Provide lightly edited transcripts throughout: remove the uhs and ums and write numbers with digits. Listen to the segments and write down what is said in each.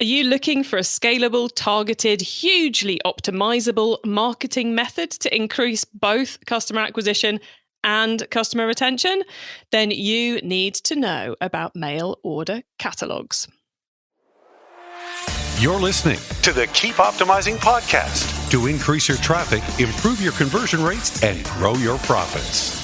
Are you looking for a scalable, targeted, hugely optimizable marketing method to increase both customer acquisition and customer retention? Then you need to know about mail order catalogs. You're listening to the Keep Optimizing podcast to increase your traffic, improve your conversion rates, and grow your profits.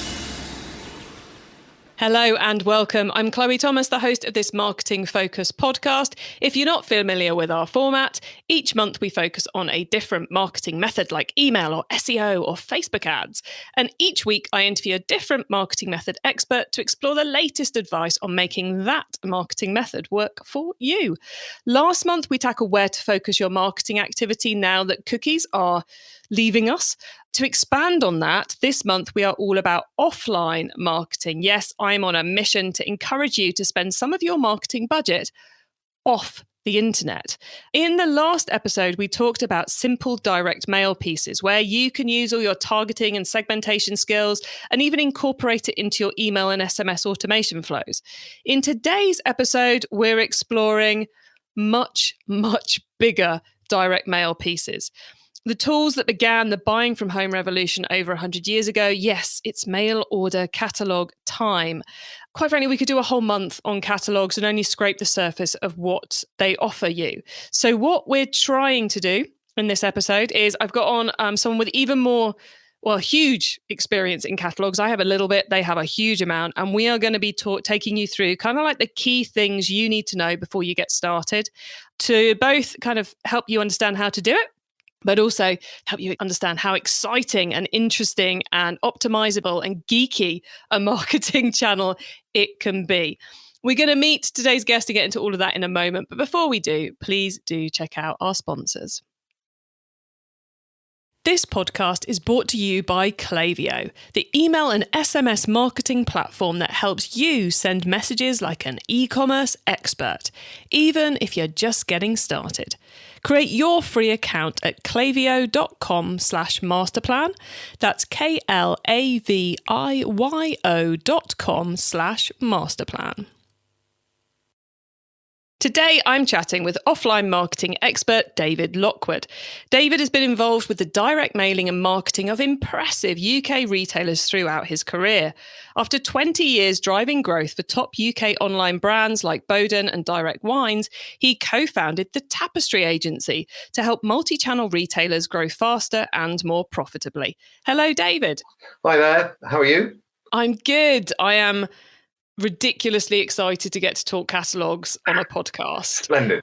Hello and welcome. I'm Chloe Thomas, the host of this Marketing Focus podcast. If you're not familiar with our format, each month we focus on a different marketing method like email or SEO or Facebook ads. And each week I interview a different marketing method expert to explore the latest advice on making that marketing method work for you. Last month we tackled where to focus your marketing activity now that cookies are leaving us. To expand on that, this month we are all about offline marketing. Yes, I'm on a mission to encourage you to spend some of your marketing budget off the internet. In the last episode, we talked about simple direct mail pieces where you can use all your targeting and segmentation skills and even incorporate it into your email and SMS automation flows. In today's episode, we're exploring much, much bigger direct mail pieces. The tools that began the buying from home revolution over 100 years ago, yes, it's mail order catalogue time. Quite frankly, we could do a whole month on catalogues and only scrape the surface of what they offer you. So what we're trying to do in this episode is I've got on someone with even more, huge experience in catalogues. I have a little bit, they have a huge amount, and we are going to be taking you through kind of like the key things you need to know before you get started to both kind of help you understand how to do it, but also help you understand how exciting and interesting and optimizable and geeky a marketing channel it can be. We're going to meet today's guest to get into all of that in a moment. But before we do, please do check out our sponsors. This podcast is brought to you by Klaviyo, the email and SMS marketing platform that helps you send messages like an e-commerce expert, even if you're just getting started. Create your free account at klaviyo.com/masterplan. That's KLAVIYO.com/masterplan. Today, I'm chatting with offline marketing expert David Lockwood. David has been involved with the direct mailing and marketing of impressive UK retailers throughout his career. After 20 years driving growth for top UK online brands like Boden and Direct Wines, he co-founded the Tapestry agency to help multi-channel retailers grow faster and more profitably. Hello, David. Hi there. How are you? I'm good. I am ridiculously excited to get to talk catalogues on a podcast. Splendid.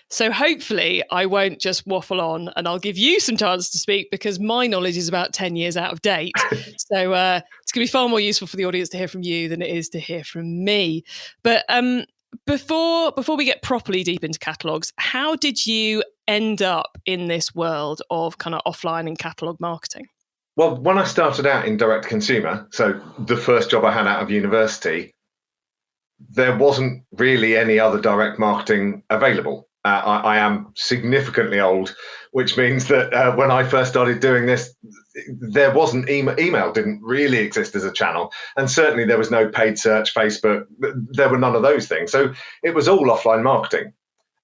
So hopefully I won't just waffle on and I'll give you some chance to speak because my knowledge is about 10 years out of date. So it's going to be far more useful for the audience to hear from you than it is to hear from me. But before we get properly deep into catalogues, how did you end up in this world of kind of offline and catalogue marketing? Well, when I started out in direct consumer, so the first job I had out of university, there wasn't really any other direct marketing available. I am significantly old, which means that when I first started doing this, there wasn't email didn't really exist as a channel. And certainly there was no paid search, Facebook, there were none of those things. So it was all offline marketing.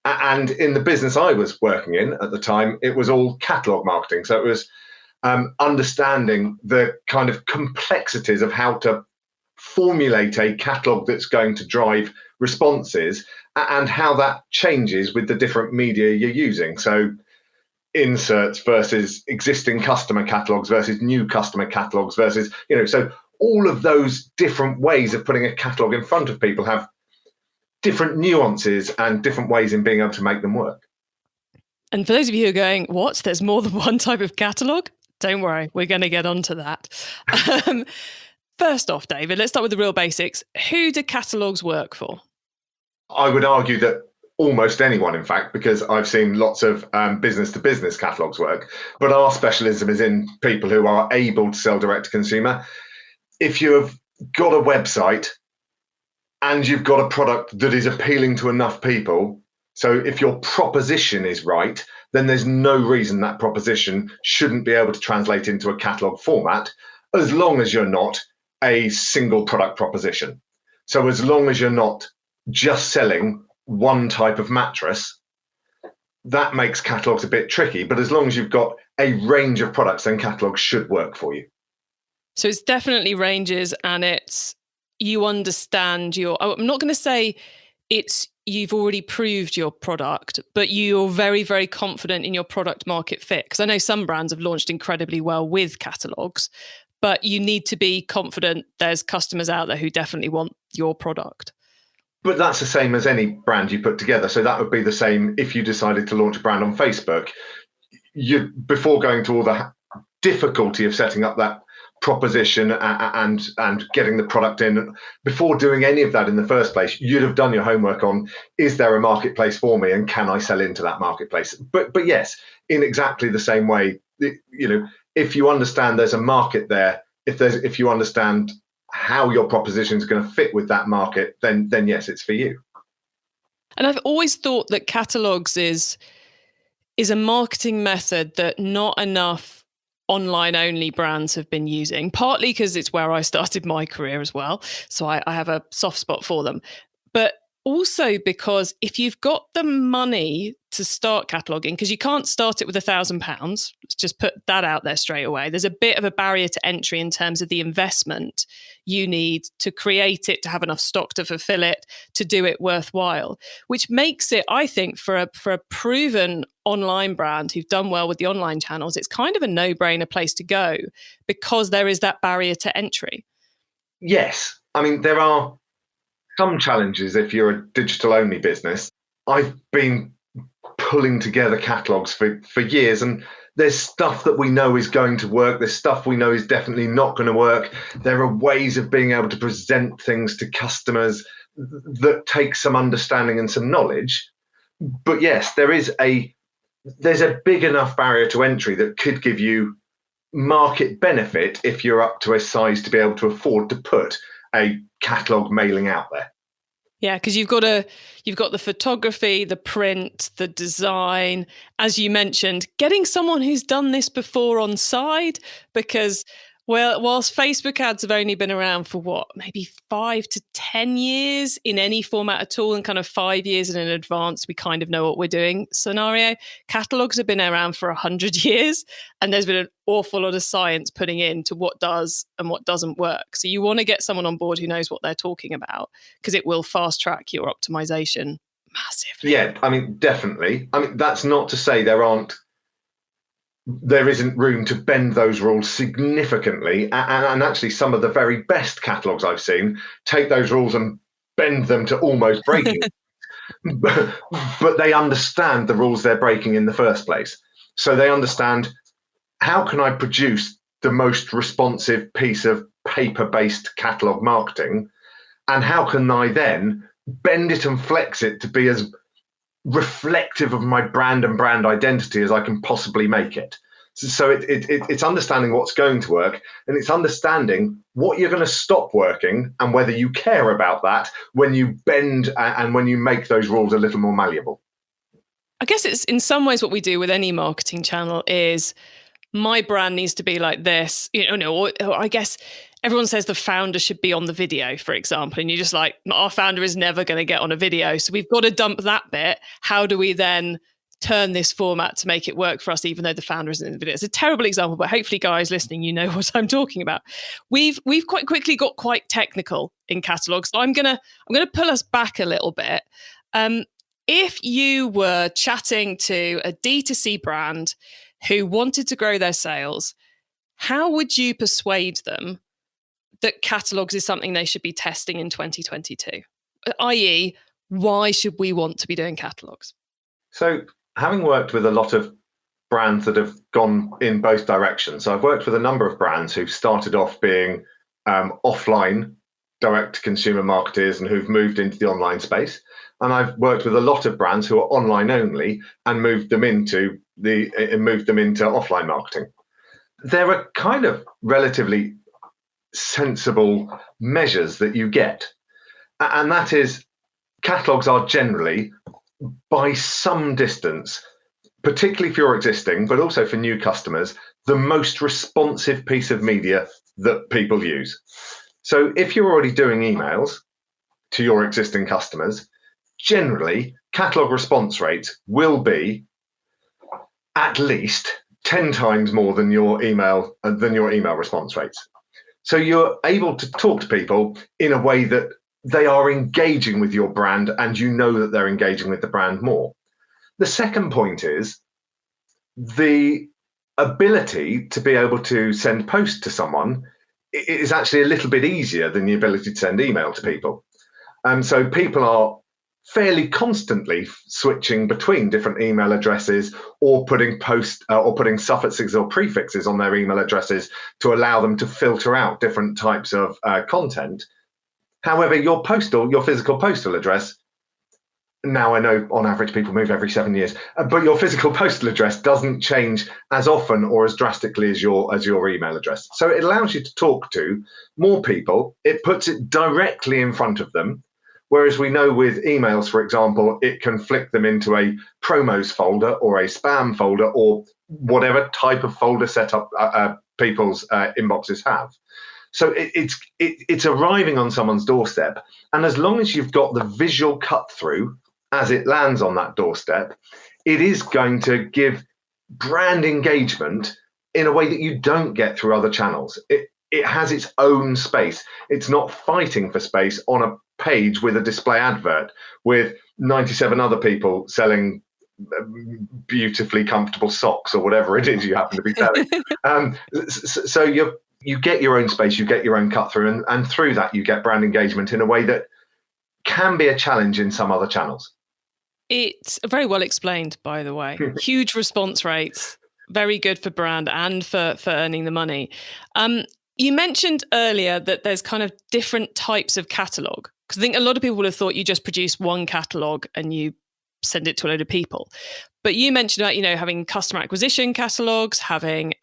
And in the business I was working in at the time, it was all catalogue marketing. So it was understanding the kind of complexities of how to formulate a catalogue that's going to drive responses and how that changes with the different media you're using. So inserts versus existing customer catalogues versus new customer catalogues versus, so all of those different ways of putting a catalogue in front of people have different nuances and different ways in being able to make them work. And for those of you who are going, what? There's more than one type of catalogue? Don't worry, we're going to get onto that. First off, David, let's start with the real basics. Who do catalogues work for? I would argue that almost anyone, in fact, because I've seen lots of business-to-business catalogues work. But our specialism is in people who are able to sell direct to consumer. If you've got a website and you've got a product that is appealing to enough people, so if your proposition is right, then there's no reason that proposition shouldn't be able to translate into a catalogue format, as long as you're not a single product proposition. So as long as you're not just selling one type of mattress, that makes catalogues a bit tricky. But as long as you've got a range of products, then catalogues should work for you. So it's definitely ranges, and it's you understand your. I'm not going to say it's you've already proved your product, but you're very, very confident in your product market fit. Because I know some brands have launched incredibly well with catalogues, but you need to be confident there's customers out there who definitely want your product. But that's the same as any brand you put together. So that would be the same if you decided to launch a brand on Facebook. You, before going to all the difficulty of setting up that proposition and getting the product in, before doing any of that in the first place, you'd have done your homework on, is there a marketplace for me and can I sell into that marketplace? But yes, in exactly the same way, if you understand there's a market there, if you understand how your proposition is going to fit with that market, then yes, it's for you. And I've always thought that catalogues is a marketing method that not enough online only brands have been using, partly because it's where I started my career as well. So I have a soft spot for them. But also because if you've got the money to start cataloguing, because you can't start it with £1,000, let's just put that out there straight away. There's a bit of a barrier to entry in terms of the investment you need to create it, to have enough stock to fulfill it, to do it worthwhile, which makes it, I think, for a proven online brand who've done well with the online channels, it's kind of a no-brainer place to go because there is that barrier to entry. Yes. I mean, there are some challenges if you're a digital only business. I've been pulling together catalogues for years, and there's stuff that we know is going to work. There's stuff we know is definitely not going to work. There are ways of being able to present things to customers that take some understanding and some knowledge. But yes, there's a big enough barrier to entry that could give you market benefit if you're up to a size to be able to afford to put a catalogue mailing out there. Yeah, because you've got the photography, the print, the design, as you mentioned, getting someone who's done this before on side, because whilst Facebook ads have only been around for maybe 5 to 10 years in any format at all, and kind of 5 years in advance, we kind of know what we're doing scenario. Catalogues have been around for 100 years, and there's been an awful lot of science putting into what does and what doesn't work. So you want to get someone on board who knows what they're talking about, because it will fast track your optimization massively. Yeah, I mean, definitely. I mean, that's not to say there isn't room to bend those rules significantly. And actually, some of the very best catalogues I've seen take those rules and bend them to almost breaking. But they understand the rules they're breaking in the first place. So they understand, how can I produce the most responsive piece of paper-based catalogue marketing? And how can I then bend it and flex it to be as reflective of my brand and brand identity as I can possibly make it? So it's understanding what's going to work, and it's understanding what you're going to stop working and whether you care about that when you bend and when you make those rules a little more malleable. I guess it's in some ways what we do with any marketing channel is, my brand needs to be like this, or I guess everyone says the founder should be on the video, for example, and you're just like, our founder is never going to get on a video, so we've got to dump that bit. How do we then turn this format to make it work for us, even though the founder isn't in the video? It's a terrible example, but hopefully, guys listening, you know what I'm talking about. We've quite quickly got quite technical in catalogues, so I'm gonna pull us back a little bit. If you were chatting to a D2C brand who wanted to grow their sales, how would you persuade them that catalogues is something they should be testing in 2022? I.e., why should we want to be doing catalogues? So, having worked with a lot of brands that have gone in both directions, so I've worked with a number of brands who've started off being offline direct-to-consumer marketers and who've moved into the online space. And I've worked with a lot of brands who are online only and moved them into offline marketing. There are kind of relatively sensible measures that you get, and that is, catalogues are generally, by some distance, particularly if you're existing, but also for new customers, the most responsive piece of media that people use. So if you're already doing emails to your existing customers, generally catalogue response rates will be at least 10 times more than your email response rates. So you're able to talk to people in a way that they are engaging with your brand, and you know that they're engaging with the brand more. The second point is the ability to be able to send posts to someone is actually a little bit easier than the ability to send email to people. So people are fairly constantly switching between different email addresses, or putting suffixes or prefixes on their email addresses to allow them to filter out different types of content. However, your physical postal address, now I know on average people move every 7 years, but your physical postal address doesn't change as often or as drastically as your email address. So it allows you to talk to more people. It puts it directly in front of them. Whereas we know with emails, for example, it can flick them into a promos folder or a spam folder or whatever type of folder setup people's inboxes have. So it's arriving on someone's doorstep. And as long as you've got the visual cut through as it lands on that doorstep, it is going to give brand engagement in a way that you don't get through other channels. It has its own space. It's not fighting for space on a page with a display advert with 97 other people selling beautifully comfortable socks or whatever it is you happen to be selling. So you get your own space, you get your own cut through, and through that you get brand engagement in a way that can be a challenge in some other channels. It's very well explained, by the way. Huge response rates, very good for brand and for earning the money. You mentioned earlier that there's kind of different types of catalogue, because I think a lot of people would have thought you just produce one catalogue and you send it to a load of people. But you mentioned about, having customer acquisition catalogues, having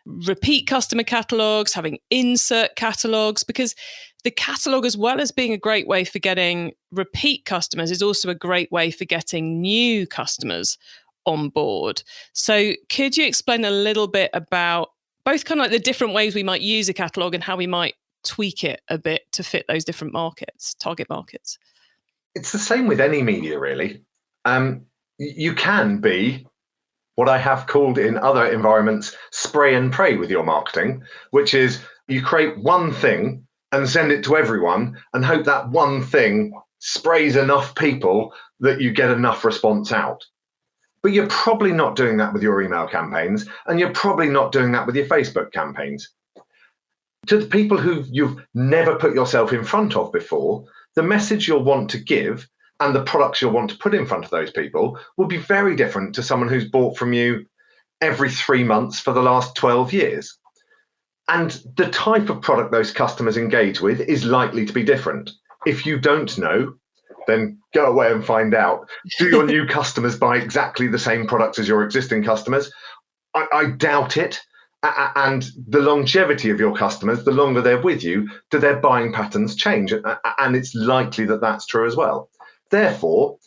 repeat customer catalogues, having insert catalogues, because the catalogue, as well as being a great way for getting repeat customers, is also a great way for getting new customers on board. So could you explain a little bit about both kind of like the different ways we might use a catalogue and how we might tweak it a bit to fit those different target markets? It's the same with any media, really. You can be what I have called in other environments spray and pray with your marketing, which is you create one thing and send it to everyone and hope that one thing sprays enough people that you get enough response out. But you're probably not doing that with your email campaigns, and you're probably not doing that with your Facebook campaigns. To the people who you've never put yourself in front of before, the message you'll want to give and the products you'll want to put in front of those people will be very different to someone who's bought from you every 3 months for the last 12 years. And the type of product those customers engage with is likely to be different. If you don't know, then go away and find out. Do your new customers buy exactly the same products as your existing customers? I doubt it. And the longevity of your customers, the longer they're with you, do their buying patterns change? And it's likely that that's true as well. Therefore,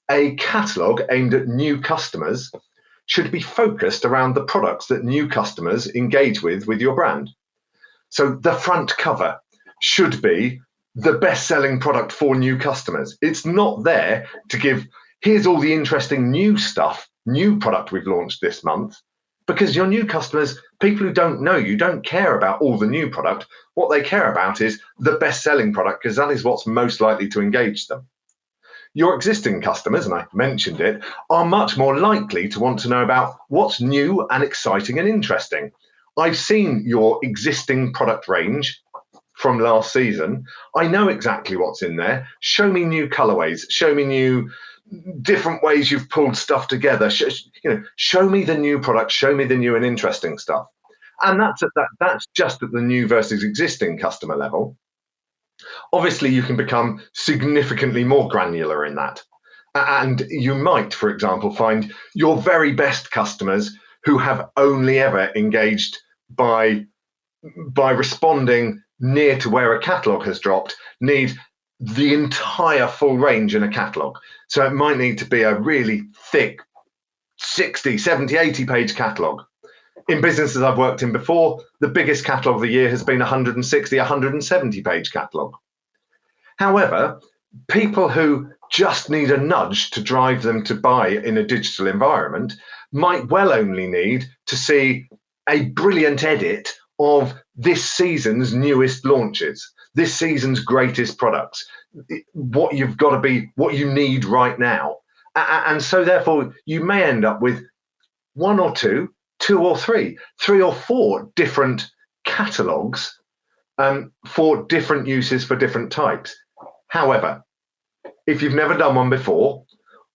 a catalogue aimed at new customers should be focused around the products that new customers engage with your brand. So the front cover should be the best-selling product for new customers. It's not there to give, here's all the interesting new stuff, new product we've launched this month, because your new customers, people who don't know you, don't care about all the new product. What they care about is the best-selling product, because that is what's most likely to engage them. Your existing customers, and I mentioned it, are much more likely to want to know about what's new and exciting and interesting. I've seen your existing product range from last season. I know exactly what's in there. Show me new colorways. Show me new different ways you've pulled stuff together. Show me the new product. Show me the new and interesting stuff. And that's just at the new versus existing customer level. Obviously, you can become significantly more granular in that. And you might, for example, find your very best customers who have only ever engaged by responding near to where a catalogue has dropped, need the entire full range in a catalogue. So it might need to be a really thick 60, 70, 80 page catalogue. In businesses I've worked in before, the biggest catalogue of the year has been 160, 170 page catalogue. However, people who just need a nudge to drive them to buy in a digital environment might well only need to see a brilliant edit of this season's newest launches, this season's greatest products, what you've got to be, what you need right now. And so therefore you may end up with one or two or three or four different catalogues for different uses for different types. However, if you've never done one before,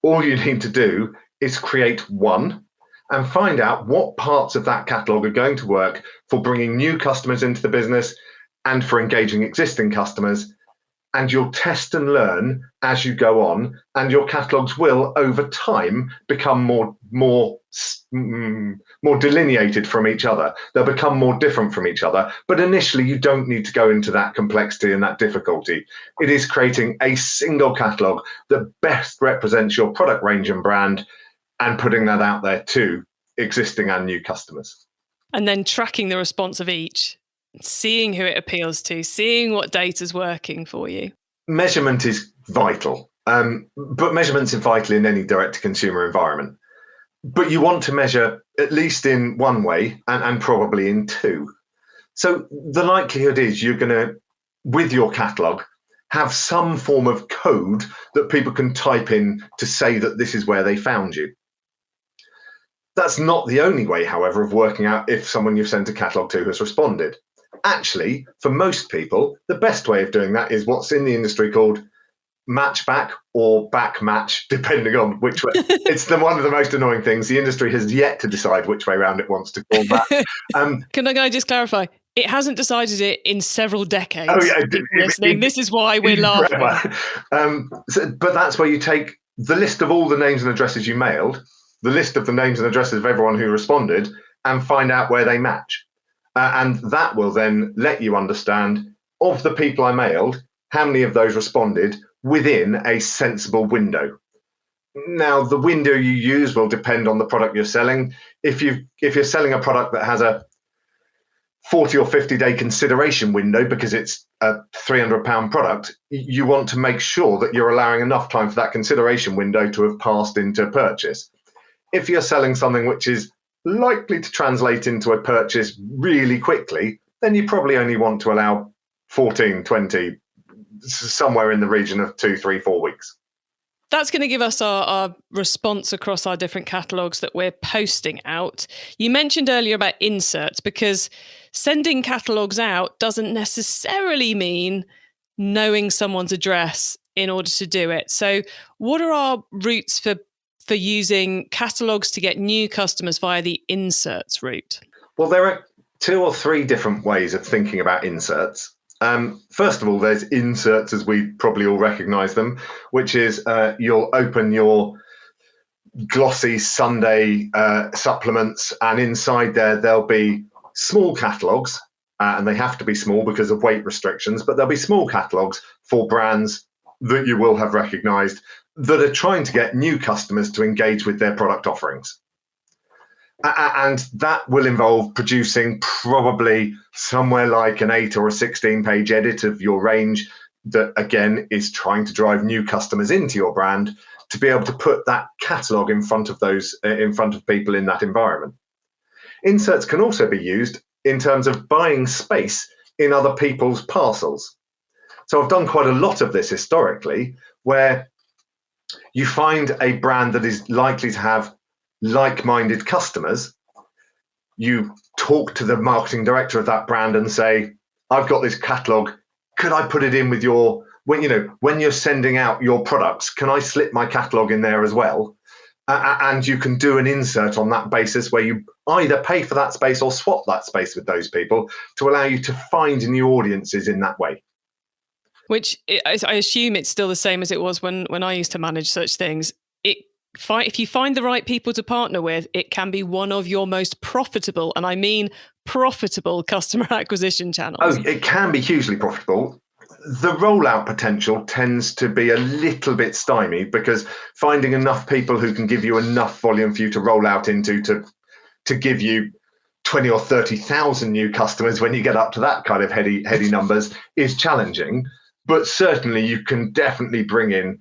all you need to do is create one and find out what parts of that catalogue are going to work for bringing new customers into the business and for engaging existing customers. And you'll test and learn as you go on, and your catalogues will, over time, become more delineated from each other. They'll become more different from each other. But initially, you don't need to go into that complexity and that difficulty. It is creating a single catalogue that best represents your product range and brand, and putting that out there to existing and new customers. And then tracking the response of each, seeing who it appeals to, seeing what data's working for you. Measurement is vital, but measurement's vital in any direct-to-consumer environment. But you want to measure at least in one way and probably in two. So the likelihood is you're going to, with your catalogue, have some form of code that people can type in to say that this is where they found you. That's not the only way, however, of working out if someone you've sent a catalogue to has responded. Actually, for most people, the best way of doing that is what's in the industry called match back or back match, depending on which way. It's one of the most annoying things. The industry has yet to decide which way around it wants to call that. Can I just clarify? It hasn't decided it in several decades. Oh, yeah. Listening. This is why we're laughing. But that's where you take the list of all the names and addresses you mailed, the list of the names and addresses of everyone who responded, and find out where they match. And that will then let you understand, of the people I mailed, how many of those responded within a sensible window. Now, the window you use will depend on the product you're selling. If you're selling a product that has a 40 or 50-day consideration window because it's a £300 product, you want to make sure that you're allowing enough time for that consideration window to have passed into purchase. If you're selling something which is likely to translate into a purchase really quickly, then you probably only want to allow 14, 20, somewhere in the region of 2, 3, 4 weeks. That's going to give us our response across our different catalogues that we're posting out. You mentioned earlier about inserts, because sending catalogues out doesn't necessarily mean knowing someone's address in order to do it. So what are our routes for using catalogues to get new customers via the inserts route? Well, there are 2 or 3 different ways of thinking about inserts. First of all, there's inserts as we probably all recognize them, which is you'll open your glossy Sunday supplements, and inside there'll be small catalogues, and they have to be small because of weight restrictions, but there'll be small catalogues for brands that you will have recognized that are trying to get new customers to engage with their product offerings. And that will involve producing probably somewhere like an 8 or a 16-page edit of your range that, again, is trying to drive new customers into your brand to be able to put that catalogue in front of people in that environment. Inserts can also be used in terms of buying space in other people's parcels. So I've done quite a lot of this historically, where you find a brand that is likely to have like-minded customers. You talk to the marketing director of that brand and say, I've got this catalogue, could I put it in with when you're sending out your products, can I slip my catalogue in there as well? And you can do an insert on that basis where you either pay for that space or swap that space with those people to allow you to find new audiences in that way. Which I assume it's still the same as it was when I used to manage such things. If you find the right people to partner with, it can be one of your most profitable, and I mean profitable, customer acquisition channels. Oh, it can be hugely profitable. The rollout potential tends to be a little bit stymied because finding enough people who can give you enough volume for you to roll out into to give you 20 or 30,000 new customers when you get up to that kind of heady numbers is challenging. But certainly you can definitely bring in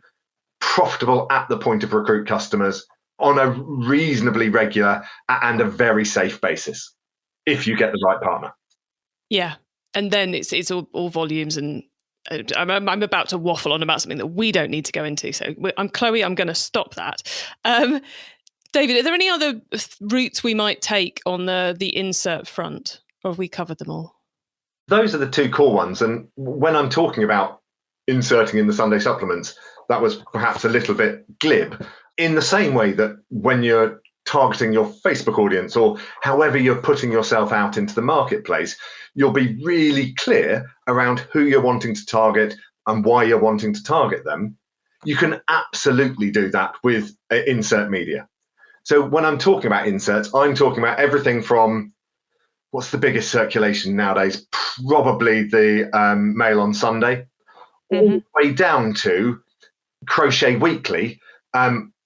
profitable at the point of recruit customers on a reasonably regular and a very safe basis if you get the right partner. Yeah. And then it's all volumes, and I'm about to waffle on about something that we don't need to go into. So I'm Chloe, I'm going to stop that. David, are there any other routes we might take on the insert front, or have we covered them all? Those are the two core ones. And when I'm talking about inserting in the Sunday supplements, that was perhaps a little bit glib, in the same way that when you're targeting your Facebook audience or however you're putting yourself out into the marketplace, you'll be really clear around who you're wanting to target and why you're wanting to target them. You can absolutely do that with insert media. So when I'm talking about inserts, I'm talking about everything from, what's the biggest circulation nowadays? Probably the Mail on Sunday, all the way down to Crochet Weekly.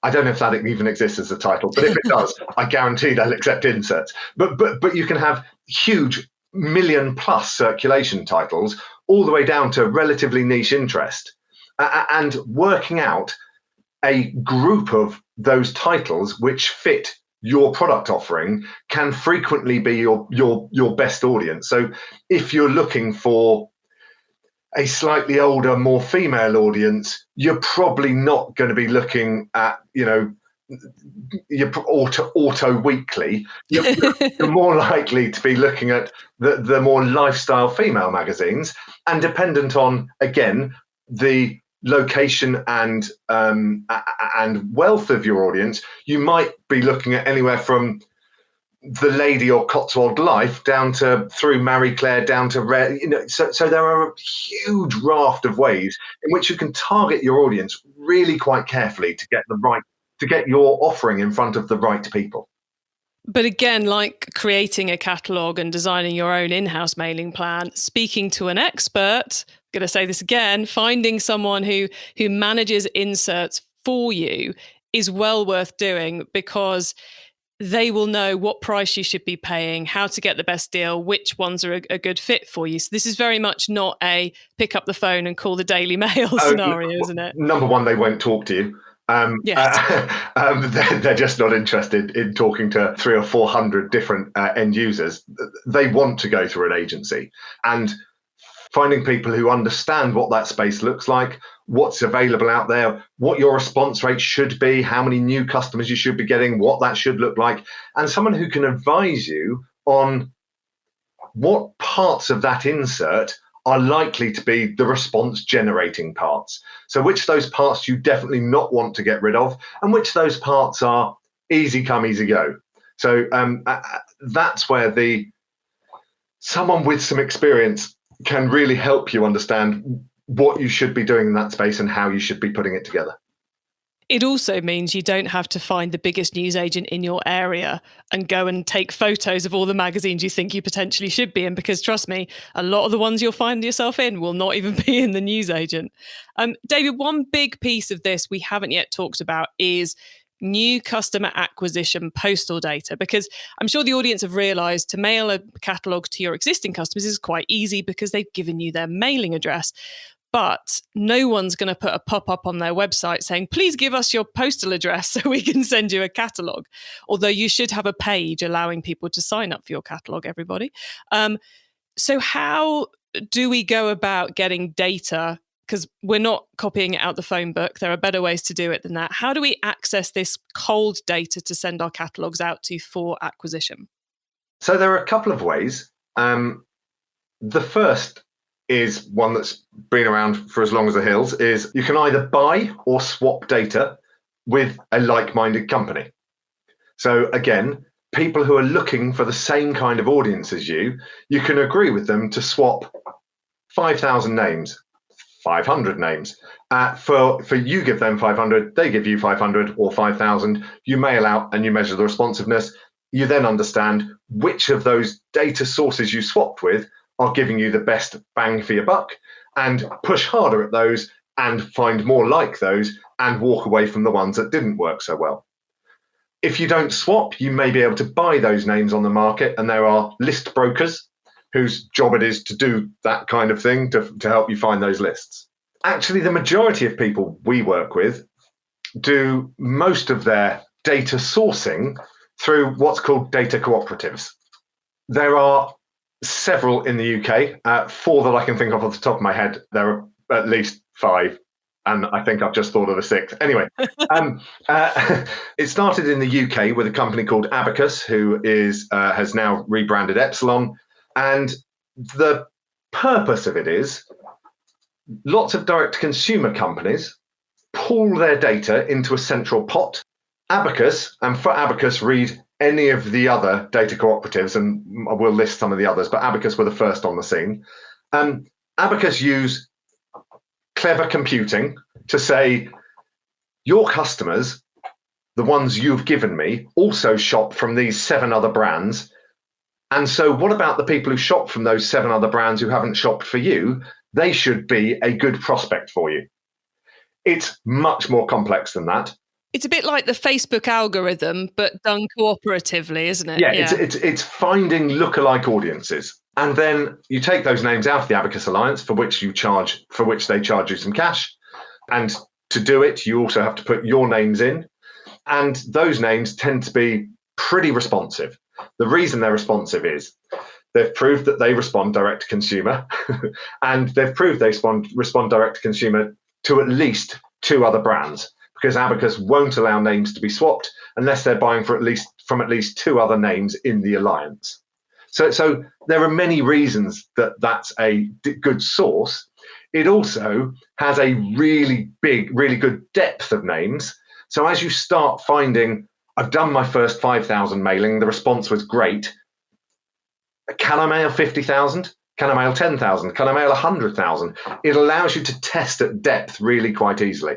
I don't know if that even exists as a title, but if it does, I guarantee they'll accept inserts. But you can have huge million-plus circulation titles all the way down to relatively niche interest, and working out a group of those titles which fit your product offering can frequently be your best audience. So if you're looking for a slightly older, more female audience, you're probably not going to be looking at, your auto weekly. You're more likely to be looking at the more lifestyle female magazines, and dependent on, again, the location and wealth of your audience, you might be looking at anywhere from The Lady or Cotswold Life down to through Marie Claire down to Rare. So there are a huge raft of ways in which you can target your audience really quite carefully to get your offering in front of the right people. But again, like creating a catalogue and designing your own in-house mailing plan, speaking to an expert, I'm going to say this again, finding someone who manages inserts for you is well worth doing, because they will know what price you should be paying, how to get the best deal, which ones are a good fit for you. So this is very much not a pick up the phone and call the Daily Mail scenario, isn't it? Number one, they won't talk to you. Yes. They're just not interested in talking to 300 or 400 different end users. They want to go through an agency, and finding people who understand what that space looks like, what's available out there, what your response rate should be, how many new customers you should be getting, what that should look like, and someone who can advise you on what parts of that insert are likely to be the response generating parts. So which of those parts you definitely not want to get rid of, and which of those parts are easy come, easy go. So that's where someone with some experience can really help you understand what you should be doing in that space and how you should be putting it together. It also means you don't have to find the biggest newsagent in your area and go and take photos of all the magazines you think you potentially should be in, because trust me, a lot of the ones you'll find yourself in will not even be in the newsagent. David, one big piece of this we haven't yet talked about is new customer acquisition postal data, because I'm sure the audience have realised to mail a catalogue to your existing customers is quite easy because they've given you their mailing address. But no one's going to put a pop-up on their website saying, please give us your postal address so we can send you a catalogue. Although you should have a page allowing people to sign up for your catalogue, everybody. So how do we go about getting data? Because we're not copying it out the phone book. There are better ways to do it than that. How do we access this cold data to send our catalogues out to for acquisition? So there are a couple of ways. The first is one that's been around for as long as the hills, is you can either buy or swap data with a like-minded company. So again, people who are looking for the same kind of audience as you can agree with them to swap 5,000 names, 500 names. For you give them 500, they give you 500 or 5,000. You mail out and you measure the responsiveness. You then understand which of those data sources you swapped with are giving you the best bang for your buck, and push harder at those and find more like those and walk away from the ones that didn't work so well. If you don't swap, you may be able to buy those names on the market, and there are list brokers whose job it is to do that kind of thing to help you find those lists. Actually, the majority of people we work with do most of their data sourcing through what's called data cooperatives. There are several in the UK, 4 that I can think of off the top of my head. There are at least 5, and I think I've just thought of a 6th. Anyway, it started in the UK with a company called Abacus, who has now rebranded Epsilon. And the purpose of it is lots of direct-to-consumer companies pool their data into a central pot. Abacus, and for Abacus, read any of the other data cooperatives, and we'll list some of the others, but Abacus were the first on the scene. Abacus use clever computing to say, your customers, the ones you've given me, also shop from these 7 other brands. And so what about the people who shop from those 7 other brands who haven't shopped for you? They should be a good prospect for you. It's much more complex than that. It's a bit like the Facebook algorithm, but done cooperatively, isn't it? Yeah. It's finding lookalike audiences. And then you take those names out of the Abacus Alliance, for which they charge you some cash. And to do it, you also have to put your names in. And those names tend to be pretty responsive. The reason they're responsive is they've proved that they respond direct to consumer, and they've proved they respond direct to consumer to at least 2 other brands, because Abacus won't allow names to be swapped unless they're buying from at least 2 other names in the alliance. So there are many reasons that that's a good source. It also has a really good depth of names. So as you start finding, I've done my first 5,000 mailing, the response was great. Can I mail 50,000? Can I mail 10,000? Can I mail 100,000? It allows you to test at depth really quite easily.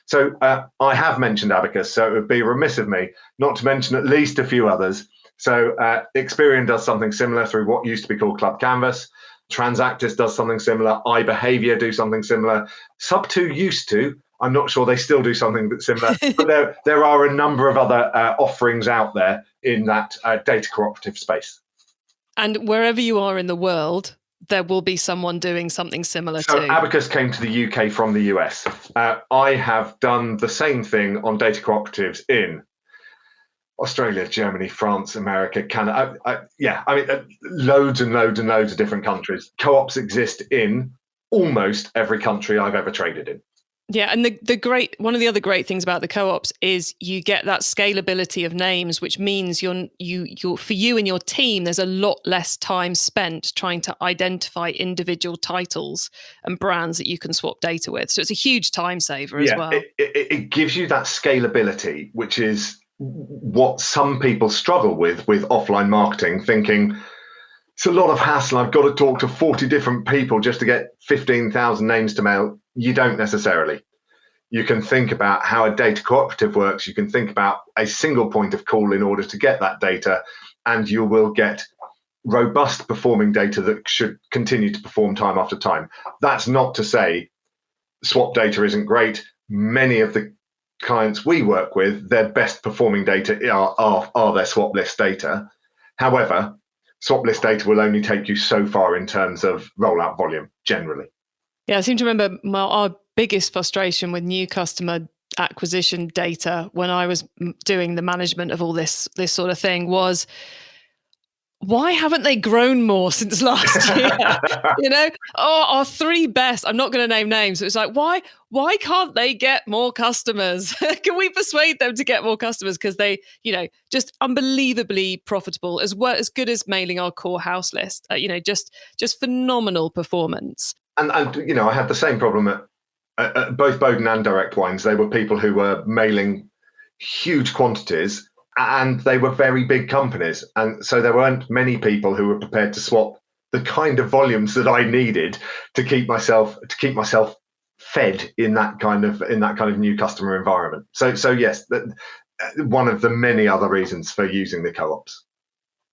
So I have mentioned Abacus, so it would be remiss of me not to mention at least a few others. So Experian does something similar through what used to be called Club Canvas. Transactis does something similar. iBehaviour do something similar. Sub2 used to. I'm not sure they still do something that's similar, but there are a number of other offerings out there in that data cooperative space. And wherever you are in the world, there will be someone doing something similar so too. Abacus came to the UK from the US. I have done the same thing on data cooperatives in Australia, Germany, France, America, Canada. Loads and loads and loads of different countries. Co-ops exist in almost every country I've ever traded in. Yeah, and one of the other great things about the co-ops is you get that scalability of names, which means you're for you and your team, there's a lot less time spent trying to identify individual titles and brands that you can swap data with. So it's a huge time saver as well. It gives you that scalability, which is what some people struggle with offline marketing, thinking it's a lot of hassle. I've got to talk to 40 different people just to get 15,000 names to mail. You don't necessarily. You can think about how a data cooperative works. You can think about a single point of call in order to get that data, and you will get robust performing data that should continue to perform time after time. That's not to say swap data isn't great. Many of the clients we work with, their best performing data are their swap list data. However, swap list data will only take you so far in terms of rollout volume generally. Yeah, I seem to remember our biggest frustration with new customer acquisition data when I was doing the management of all this sort of thing was, why haven't they grown more since last year? Our 3 best, I'm not going to name names. It was like, why can't they get more customers? Can we persuade them to get more customers? Because they, just unbelievably profitable, as well as good as mailing our core house list. Just phenomenal performance. And I had the same problem at both Bowden and Direct Wines. They were people who were mailing huge quantities, and they were very big companies. And so there weren't many people who were prepared to swap the kind of volumes that I needed to keep myself fed in that kind of new customer environment. So yes, one of the many other reasons for using the co-ops.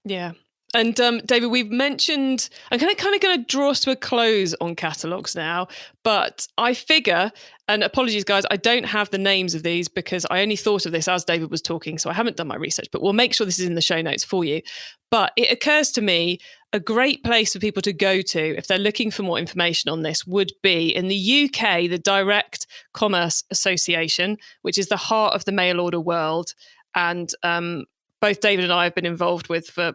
Yeah. And David, we've mentioned, I'm kind of going to draw us to a close on catalogues now, but I figure, and apologies guys, I don't have the names of these because I only thought of this as David was talking, so I haven't done my research, but we'll make sure this is in the show notes for you. But it occurs to me, a great place for people to go to if they're looking for more information on this would be in the UK, the Direct Commerce Association, which is the heart of the mail order world. And both David and I have been involved with for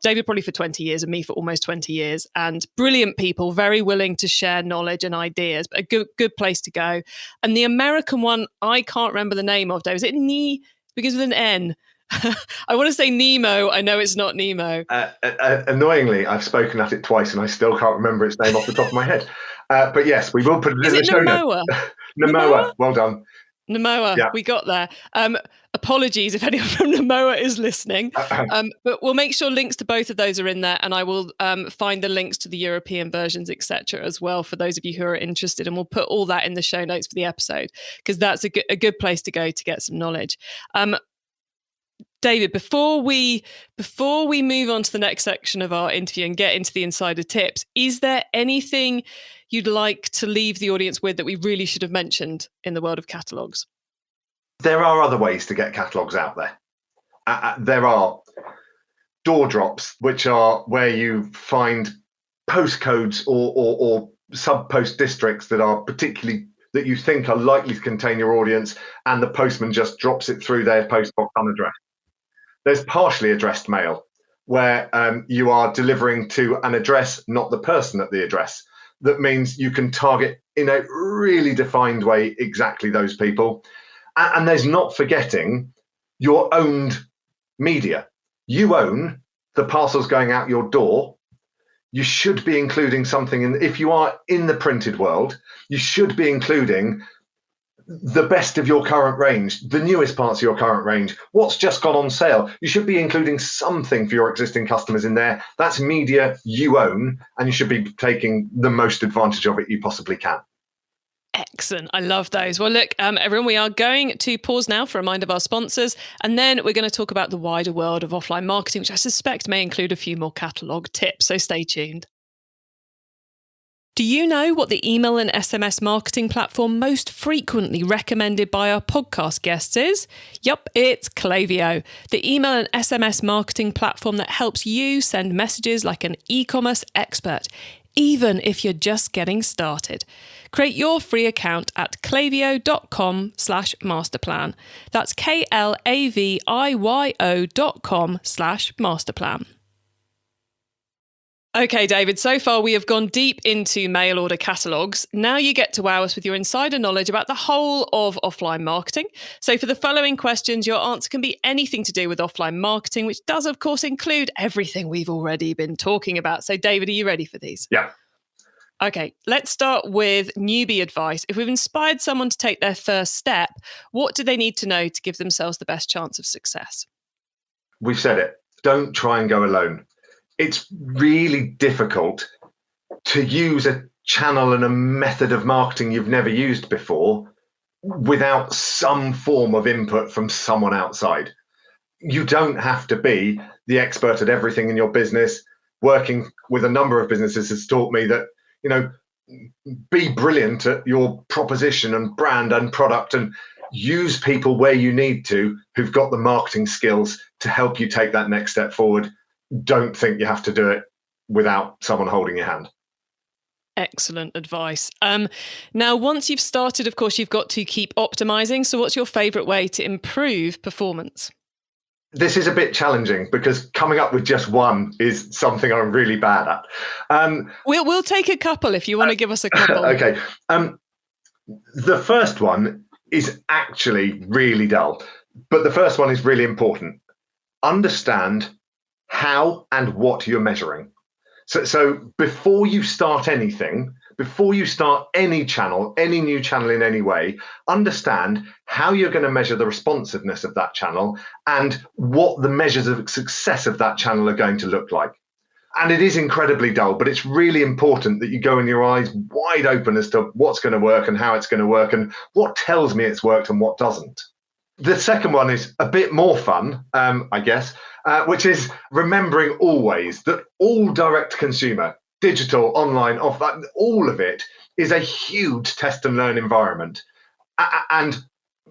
David probably for 20 years and me for almost 20 years, and brilliant people, very willing to share knowledge and ideas, but a good place to go. And the American one, I can't remember the name of, David. Is it begins with an N? I want to say Nemo. I know it's not Nemo. Annoyingly, I've spoken at it twice and I still can't remember its name off the top of my head. But yes, we will put it in the show notes. Namoa. Well done. Namoa, yeah. We got there. Apologies if anyone from Namoa is listening, but we'll make sure links to both of those are in there, and I will find the links to the European versions, etc., as well for those of you who are interested, and we'll put all that in the show notes for the episode because that's a good place to go to get some knowledge. David, before we move on to the next section of our interview and get into the insider tips, is there anything you'd like to leave the audience with that we really should have mentioned in the world of catalogues? There are other ways to get catalogues out there. There are door drops, which are where you find postcodes or sub-post districts that are particularly that you think are likely to contain your audience, and the postman just drops it through their postbox unaddressed. There's partially addressed mail, where you are delivering to an address, not the person at the address. That means you can target in a really defined way exactly those people. And there's not forgetting your owned media. You own the parcels going out your door. You should be including something if you are in the printed world, you should be including the best of your current range, the newest parts of your current range, what's just gone on sale. You should be including something for your existing customers in there. That's media you own, and you should be taking the most advantage of it you possibly can. Excellent. I love those. Well, look, everyone, we are going to pause now for a reminder of our sponsors, and then we're going to talk about the wider world of offline marketing, which I suspect may include a few more catalogue tips. So stay tuned. Do you know what the email and SMS marketing platform most frequently recommended by our podcast guests is? Yup, it's Klaviyo, the email and SMS marketing platform that helps you send messages like an e-commerce expert, even if you're just getting started. Create your free account at klaviyo.com/masterplan. That's klaviyo.com/masterplan. Okay, David, so far we have gone deep into mail order catalogues. Now you get to wow us with your insider knowledge about the whole of offline marketing. So for the following questions, your answer can be anything to do with offline marketing, which does, of course, include everything we've already been talking about. So, David, are you ready for these? Yeah. Okay, let's start with newbie advice. If we've inspired someone to take their first step, what do they need to know to give themselves the best chance of success? We've said it. Don't try and go alone. It's really difficult to use a channel and a method of marketing you've never used before without some form of input from someone outside. You don't have to be the expert at everything in your business. Working with a number of businesses has taught me that, be brilliant at your proposition and brand and product, and use people where you need to who've got the marketing skills to help you take that next step forward. Don't think you have to do it without someone holding your hand. Excellent advice. Now, once you've started, of course, you've got to keep optimizing. So what's your favorite way to improve performance? This is a bit challenging because coming up with just one is something I'm really bad at. We'll take a couple if you want to give us a couple. Okay. The first one is actually really dull, but the first one is really important. Understand how and what you're measuring. So before you start anything, before you start any channel, any new channel in any way, understand how you're going to measure the responsiveness of that channel and what the measures of success of that channel are going to look like. And it is incredibly dull, but it's really important that you go in your eyes wide open as to what's going to work and how it's going to work and what tells me it's worked and what doesn't. The second one is a bit more fun, I guess, which is remembering always that all direct consumer, digital, online, offline, all of it is a huge test and learn environment. And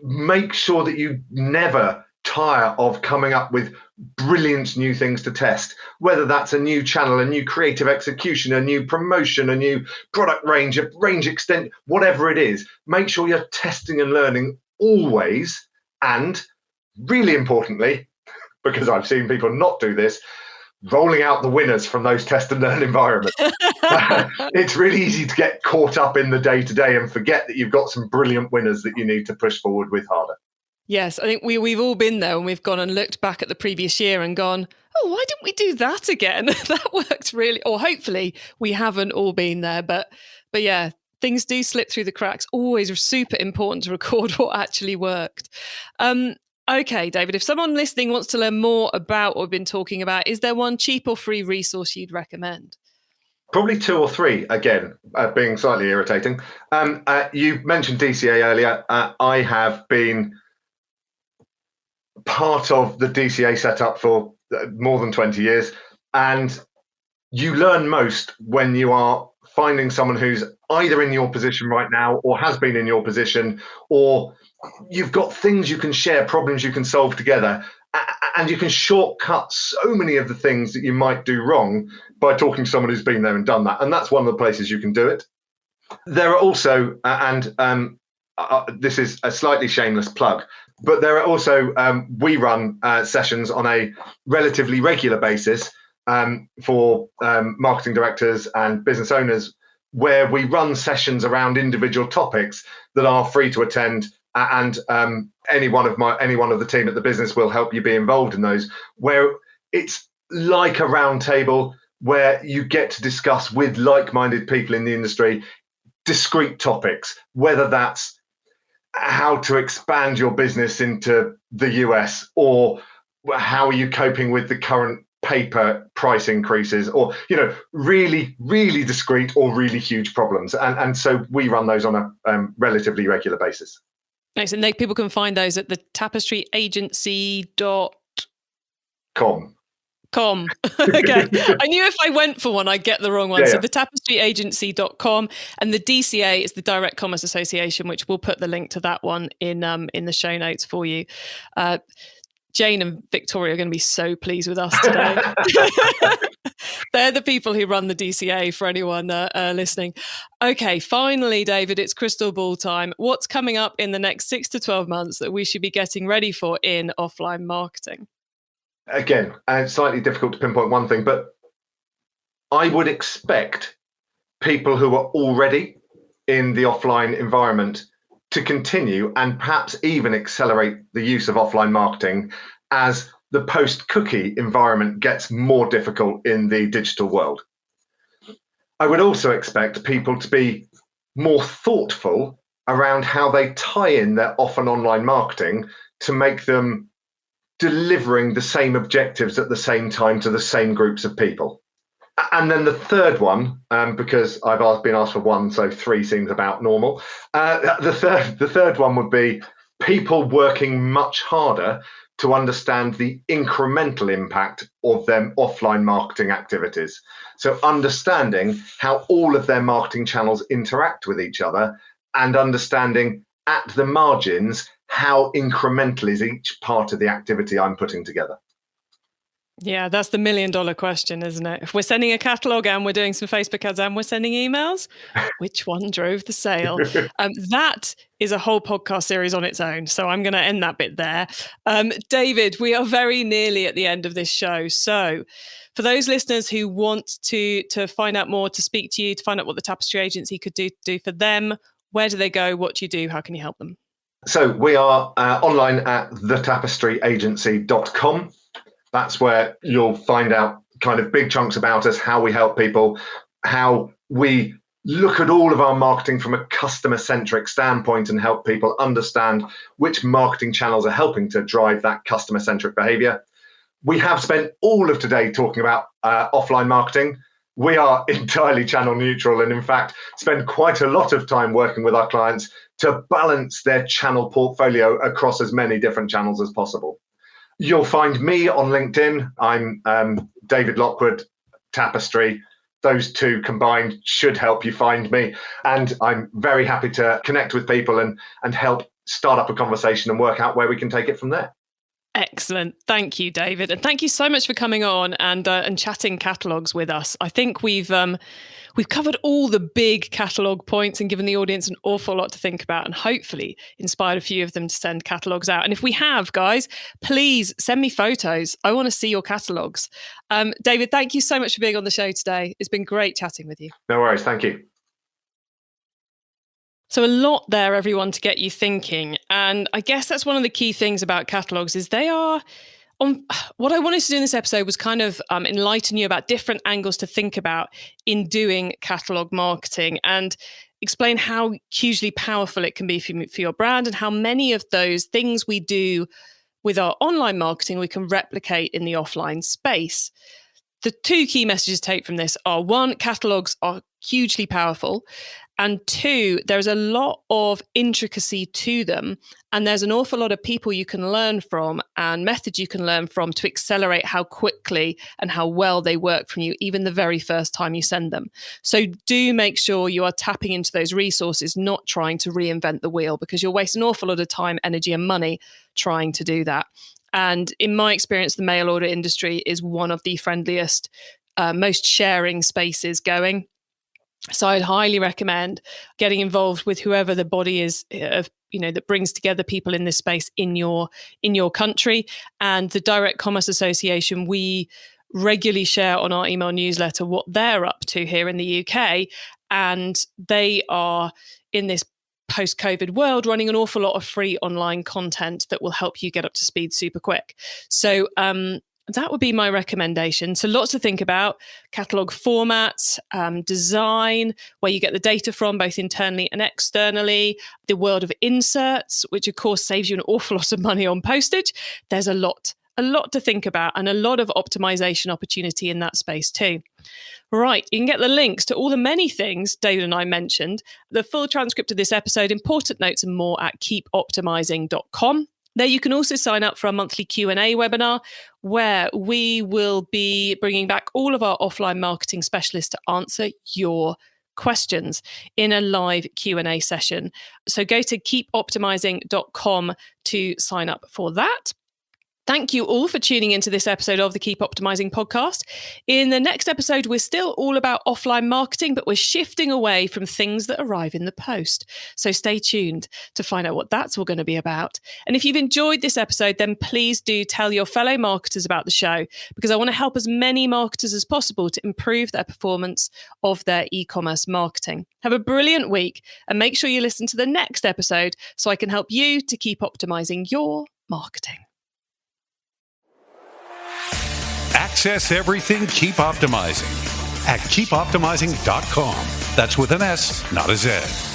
make sure that you never tire of coming up with brilliant new things to test, whether that's a new channel, a new creative execution, a new promotion, a new product range, a range extent, whatever it is. Make sure you're testing and learning always. And really importantly, because I've seen people not do this, rolling out the winners from those test and learn environments. It's really easy to get caught up in the day-to-day and forget that you've got some brilliant winners that you need to push forward with harder. Yes, I think we've all been there when we've gone and looked back at the previous year and gone, oh, why didn't we do that again? That worked really, or hopefully we haven't all been there. But yeah, things do slip through the cracks. Always super important to record what actually worked. Okay, David, if someone listening wants to learn more about what we've been talking about, is there one cheap or free resource you'd recommend? Probably 2 or 3, again, being slightly irritating. You mentioned DCA earlier. I have been part of the DCA setup for more than 20 years. And you learn most when you are finding someone who's either in your position right now or has been in your position, or you've got things you can share, problems you can solve together, and you can shortcut so many of the things that you might do wrong by talking to someone who's been there and done that. And that's one of the places you can do it. There are also, this is a slightly shameless plug, but there are also, we run sessions on a relatively regular basis for marketing directors and business owners, where we run sessions around individual topics that are free to attend, and any one of the team at the business will help you be involved in those, where it's like a round table where you get to discuss with like-minded people in the industry discrete topics, whether that's how to expand your business into the US, or how are you coping with the current paper price increases, or really, really discrete or really huge problems. And so we run those on a relatively regular basis. Nice. And people can find those at the tapestryagency.com. Okay. I knew if I went for one, I'd get the wrong one. Yeah, so the tapestryagency.com, and the DCA is the Direct Commerce Association, which we'll put the link to that one in the show notes for you. Jane and Victoria are going to be so pleased with us today. They're the people who run the DCA, for anyone listening. Okay, finally, David, it's crystal ball time. What's coming up in the next 6 to 12 months that we should be getting ready for in offline marketing? Again, it's slightly difficult to pinpoint one thing, but I would expect people who are already in the offline environment to continue and perhaps even accelerate the use of offline marketing as the post-cookie environment gets more difficult in the digital world. I would also expect people to be more thoughtful around how they tie in their off and online marketing to make them delivering the same objectives at the same time to the same groups of people. And then the third one, because I've been asked for one, so 3 seems about normal. The third one would be people working much harder to understand the incremental impact of their offline marketing activities. So understanding how all of their marketing channels interact with each other, and understanding at the margins how incremental is each part of the activity I'm putting together. Yeah, that's the $1 million question, isn't it? If we're sending a catalogue and we're doing some Facebook ads and we're sending emails, which one drove the sale? That is a whole podcast series on its own. So I'm going to end that bit there. David, we are very nearly at the end of this show. So for those listeners who want to find out more, to speak to you, to find out what the Tapestry Agency could do for them, where do they go? What do you do? How can you help them? So we are online at thetapestryAgency.com. That's where you'll find out kind of big chunks about us, how we help people, how we look at all of our marketing from a customer-centric standpoint and help people understand which marketing channels are helping to drive that customer-centric behavior. We have spent all of today talking about offline marketing. We are entirely channel neutral and in fact spend quite a lot of time working with our clients to balance their channel portfolio across as many different channels as possible. You'll find me on LinkedIn. I'm David Lockwood, Tapestry. Those two combined should help you find me. And I'm very happy to connect with people and help start up a conversation and work out where we can take it from there. Excellent. Thank you, David. And thank you so much for coming on and chatting catalogues with us. I think we've covered all the big catalogue points and given the audience an awful lot to think about and hopefully inspired a few of them to send catalogues out. And if we have, guys, please send me photos. I want to see your catalogues. David, thank you so much for being on the show today. It's been great chatting with you. No worries. Thank you. So a lot there, everyone, to get you thinking. And I guess that's one of the key things about catalogues is they are what I wanted to do in this episode was kind of enlighten you about different angles to think about in doing catalogue marketing and explain how hugely powerful it can be for your brand and how many of those things we do with our online marketing we can replicate in the offline space. The two key messages to take from this are, one, catalogues are hugely powerful. And two, there's a lot of intricacy to them. And there's an awful lot of people you can learn from and methods you can learn from to accelerate how quickly and how well they work from you, even the very first time you send them. So do make sure you are tapping into those resources, not trying to reinvent the wheel, because you'll waste an awful lot of time, energy, and money trying to do that. And in my experience, the mail order industry is one of the friendliest, most sharing spaces going. So I'd highly recommend getting involved with whoever the body is that brings together people in this space in your country. And the Direct Commerce Association, we regularly share on our email newsletter what they're up to here in the UK. And they are, in this post-COVID world, running an awful lot of free online content that will help you get up to speed super quick. So that would be my recommendation. So lots to think about: catalogue formats, design, where you get the data from, both internally and externally, the world of inserts, which of course saves you an awful lot of money on postage. There's a lot to think about and a lot of optimization opportunity in that space too. Right, you can get the links to all the many things David and I mentioned, the full transcript of this episode, important notes and more at keepoptimizing.com. There you can also sign up for our monthly Q&A webinar where we will be bringing back all of our offline marketing specialists to answer your questions in a live Q&A session. So go to keepoptimizing.com to sign up for that. Thank you all for tuning into this episode of the Keep Optimizing podcast. In the next episode, we're still all about offline marketing, but we're shifting away from things that arrive in the post. So stay tuned to find out what that's all going to be about. And if you've enjoyed this episode, then please do tell your fellow marketers about the show, because I want to help as many marketers as possible to improve their performance of their e-commerce marketing. Have a brilliant week and make sure you listen to the next episode so I can help you to keep optimizing your marketing. Access everything Keep Optimizing at keepoptimizing.com. That's with an S, not a Z.